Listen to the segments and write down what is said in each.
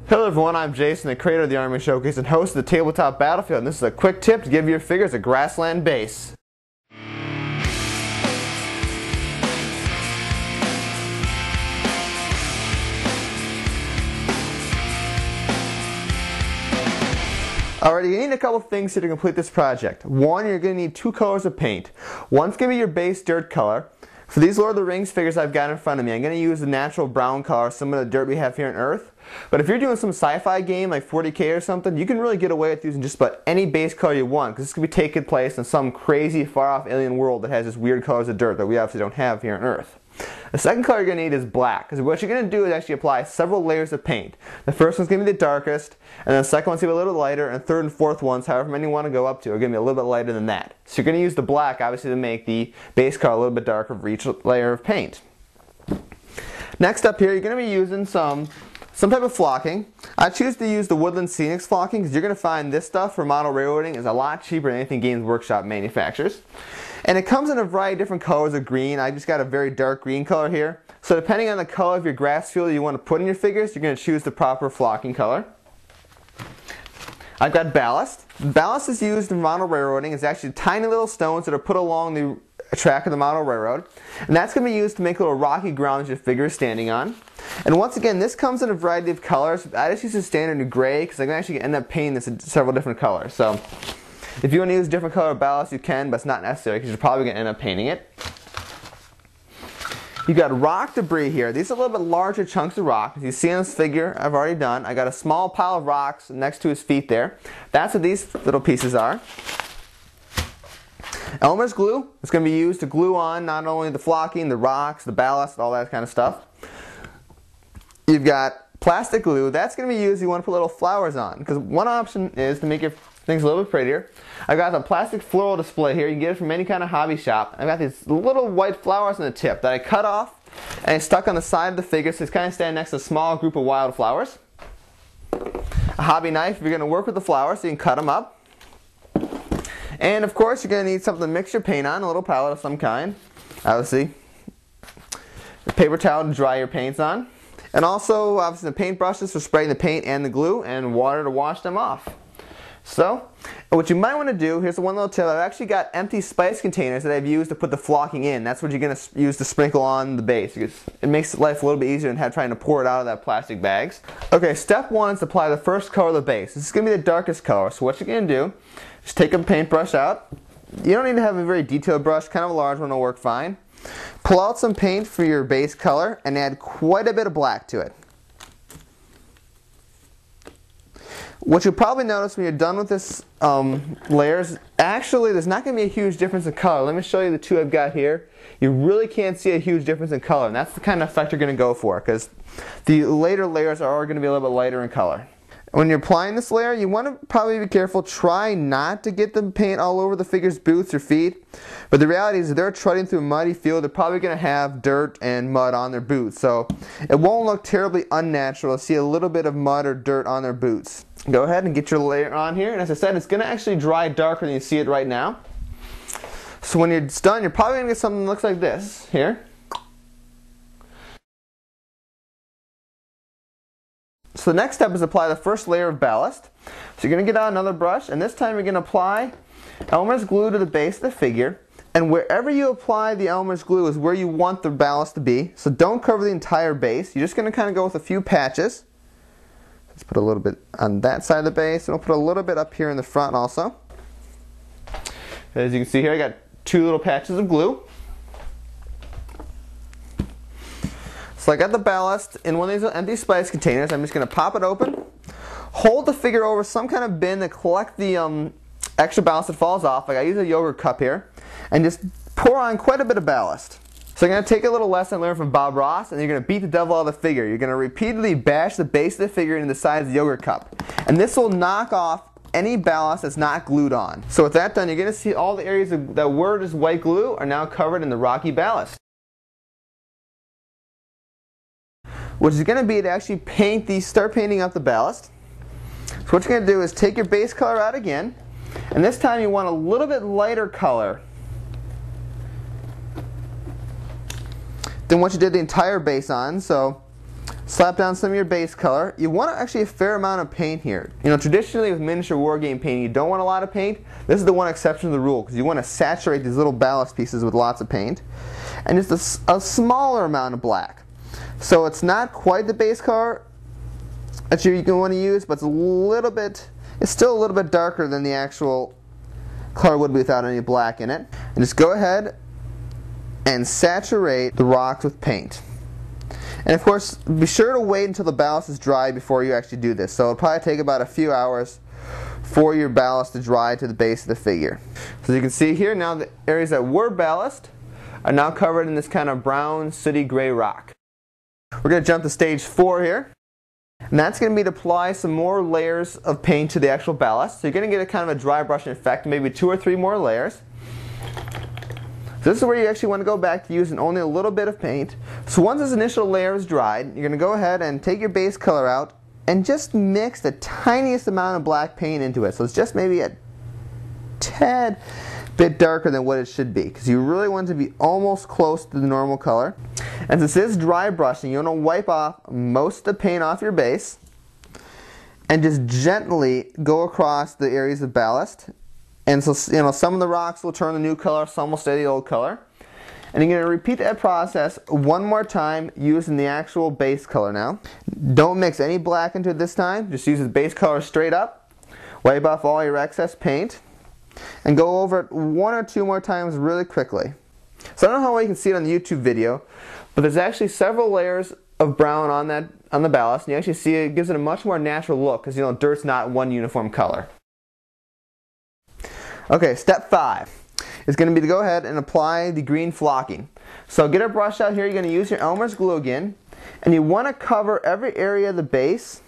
Hello everyone, I'm Jason, the creator of the Army Showcase and host of the Tabletop Battlefield, and this is a quick tip to give your figures a Grassland base. Alright, you need a couple things here to complete this project. One, you're going to need two colors of paint. One's going to be your base dirt color. For these Lord of the Rings figures I've got in front of me, I'm going to use the natural brown color, similar to the dirt we have here on Earth. But if you're doing some sci-fi game like 40K or something, you can really get away with using just about any base color you want, because this could be taking place in some crazy far-off alien world that has just weird colors of dirt that we obviously don't have here on Earth. The second color you're going to need is black, because what you're going to do is actually apply several layers of paint. The first one's going to be the darkest, and then the second one's going to be a little lighter, and third and fourth ones, however many you want to go up to, are going to be a little bit lighter than that. So you're going to use the black, obviously, to make the base color a little bit darker for each layer of paint. Next up here, you're going to be using some type of flocking. I choose to use the Woodland Scenics flocking because you're going to find this stuff for model railroading is a lot cheaper than anything Games Workshop manufactures. And it comes in a variety of different colors of green. I just got a very dark green color here. So depending on the color of your grass field you want to put in your figures, you're going to choose the proper flocking color. I've got ballast. Ballast is used in model railroading. It's actually tiny little stones that are put along the track of the model railroad. And that's going to be used to make a little rocky ground that your figure is standing on. And once again, this comes in a variety of colors. I just use the standard gray because I can actually end up painting this in several different colors. So if you want to use a different color of ballast, you can, but it's not necessary because you're probably going to end up painting it. You've got rock debris here. These are a little bit larger chunks of rock. As you see on this figure, I've already done. I got a small pile of rocks next to his feet there. That's what these little pieces are. Elmer's glue is going to be used to glue on not only the flocking, the rocks, the ballast, all that kind of stuff. You've got plastic glue. That's going to be used if you want to put little flowers on. Because one option is to make your things a little bit prettier. I've got the plastic floral display here. You can get it from any kind of hobby shop. I've got these little white flowers on the tip that I cut off and I stuck on the side of the figure so it's kind of standing next to a small group of wildflowers. A hobby knife if you're going to work with the flowers so you can cut them up. And of course you're going to need something to mix your paint on, a little palette of some kind. Obviously, a paper towel to dry your paints on. And also obviously the paint brushes for spraying the paint and the glue, and water to wash them off. So, what you might want to do, here's the one little tip, I've actually got empty spice containers that I've used to put the flocking in. That's what you're going to use to sprinkle on the base. Because it makes life a little bit easier than trying to pour it out of that plastic bags. Okay, step one is to apply the first color of the base. This is going to be the darkest color. So what you're going to do, just take a paintbrush out. You don't need to have a very detailed brush, kind of a large one will work fine. Pull out some paint for your base color and add quite a bit of black to it. What you'll probably notice when you're done with this layers, actually there's not going to be a huge difference in color. Let me show you the two I've got here. You really can't see a huge difference in color, and that's the kind of effect you're going to go for, because the later layers are going to be a little bit lighter in color. When you're applying this layer, you want to probably be careful. Try not to get the paint all over the figure's boots or feet. But the reality is if they're trudging through a muddy field, they're probably going to have dirt and mud on their boots. So it won't look terribly unnatural to see a little bit of mud or dirt on their boots. Go ahead and get your layer on here. And as I said, it's going to actually dry darker than you see it right now. So when it's done, you're probably going to get something that looks like this here. So the next step is apply the first layer of ballast. So you're going to get out another brush, and this time you're going to apply Elmer's glue to the base of the figure. And wherever you apply the Elmer's glue is where you want the ballast to be. So don't cover the entire base. You're just going to kind of go with a few patches. Let's put a little bit on that side of the base, and we'll put a little bit up here in the front also. As you can see here, I got two little patches of glue. So I got the ballast in one of these empty spice containers. I'm just going to pop it open, hold the figure over some kind of bin to collect the extra ballast that falls off. Like I use a yogurt cup here, and just pour on quite a bit of ballast. So I'm going to take a little lesson I learned from Bob Ross, and you're going to beat the devil out of the figure. You're going to repeatedly bash the base of the figure into the sides of the yogurt cup. And this will knock off any ballast that's not glued on. So with that done, you're going to see all the areas that were just white glue are now covered in the rocky ballast. What is going to be to actually start painting up the ballast. So what you're going to do is take your base color out again, and this time you want a little bit lighter color than what you did the entire base on. So slap down some of your base color. You want actually a fair amount of paint here. You know, traditionally with miniature wargame painting, you don't want a lot of paint. This is the one exception to the rule, because you want to saturate these little ballast pieces with lots of paint. And just a smaller amount of black. So it's not quite the base color that you can want to use, but it's still a little bit darker than the actual color would be without any black in it. And just go ahead and saturate the rocks with paint. And of course, be sure to wait until the ballast is dry before you actually do this. So it'll probably take about a few hours for your ballast to dry to the base of the figure. So as you can see here, now the areas that were ballast are now covered in this kind of brown, sooty gray rock. We're going to jump to stage 4 here. And that's going to be to apply some more layers of paint to the actual ballast. So you're going to get a kind of a dry brushing effect, maybe 2 or 3 more layers. So this is where you actually want to go back to using only a little bit of paint. So once this initial layer is dried, you're going to go ahead and take your base color out and just mix the tiniest amount of black paint into it. So it's just maybe a tad bit darker than what it should be, because you really want it to be almost close to the normal color. And since this is dry brushing, you want to wipe off most of the paint off your base and just gently go across the areas of ballast. And so, you know, some of the rocks will turn the new color, some will stay the old color. And you're going to repeat that process one more time using the actual base color now. Don't mix any black into it this time. Just use the base color straight up. Wipe off all your excess paint. And go over it 1 or 2 more times really quickly. So I don't know how well you can see it on the YouTube video, but there's actually several layers of brown on the ballast, and you actually see it gives it a much more natural look, because you know dirt's not one uniform color. Okay, step 5 is going to be to go ahead and apply the green flocking. So get a brush out here. You're going to use your Elmer's glue again, and you want to cover every area of the base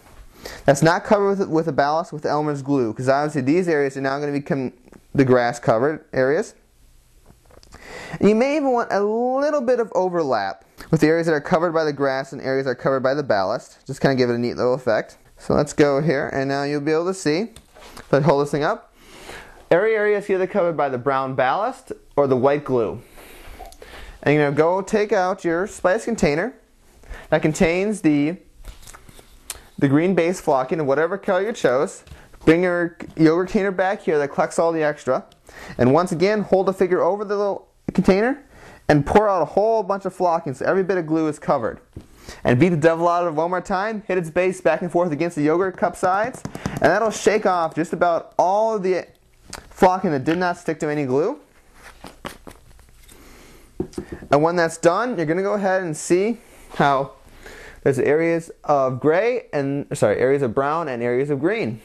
that's not covered with a ballast with Elmer's glue, because obviously these areas are now going to become the grass covered areas. And you may even want a little bit of overlap with the areas that are covered by the grass and areas that are covered by the ballast. Just kind of give it a neat little effect. So let's go here, and now you'll be able to see, if I hold this thing up, every area is either covered by the brown ballast or the white glue. And you're going to go take out your spice container that contains the green base flocking of whatever color you chose. Bring your yogurt container back here that collects all the extra. And once again, hold the figure over the little container and pour out a whole bunch of flocking so every bit of glue is covered. And beat the devil out of it one more time. Hit its base back and forth against the yogurt cup sides. And that'll shake off just about all of the flocking that did not stick to any glue. And when that's done, you're going to go ahead and see how there's areas of areas of brown and areas of green.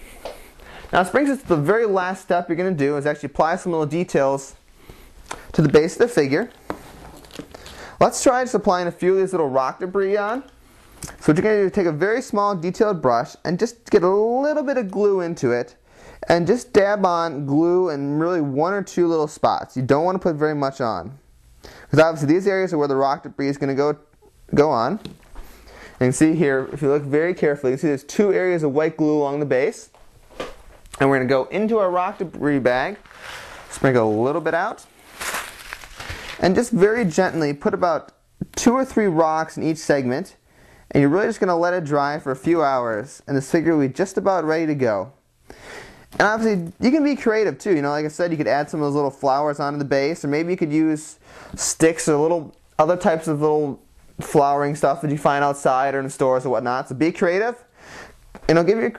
Now this brings us to the very last step you're going to do, is actually apply some little details to the base of the figure. Let's try just applying a few of these little rock debris on. So what you're going to do is take a very small detailed brush and just get a little bit of glue into it, and just dab on glue in really 1 or 2 little spots. You don't want to put very much on, because obviously these areas are where the rock debris is going to go on. And you can see here, if you look very carefully, you can see there's 2 areas of white glue along the base. And we're going to go into our rock debris bag, sprinkle a little bit out, and just very gently put about 2 or 3 rocks in each segment. And you're really just going to let it dry for a few hours, and this figure will be just about ready to go. And obviously, you can be creative too. You know, like I said, you could add some of those little flowers onto the base, or maybe you could use sticks or little other types of little flowering stuff that you find outside or in stores or whatnot. So be creative, and it'll give your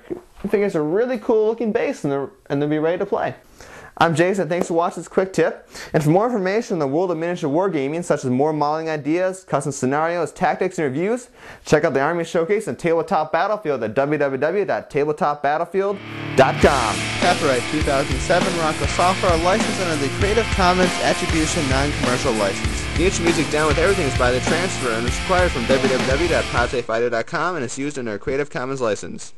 figures a really cool looking base, and they'll be ready to play. I'm Jason, thanks for watching this quick tip. And for more information on the world of miniature wargaming, such as more modeling ideas, custom scenarios, tactics, and reviews, check out the Army Showcase and Tabletop Battlefield at www.tabletopbattlefield.com. Copyright 2007, Rocco Software, licensed under the Creative Commons Attribution Non-Commercial License. The intro music Down With Everything is by The Transfer and is acquired from www.podsafido.com and is used under a Creative Commons license.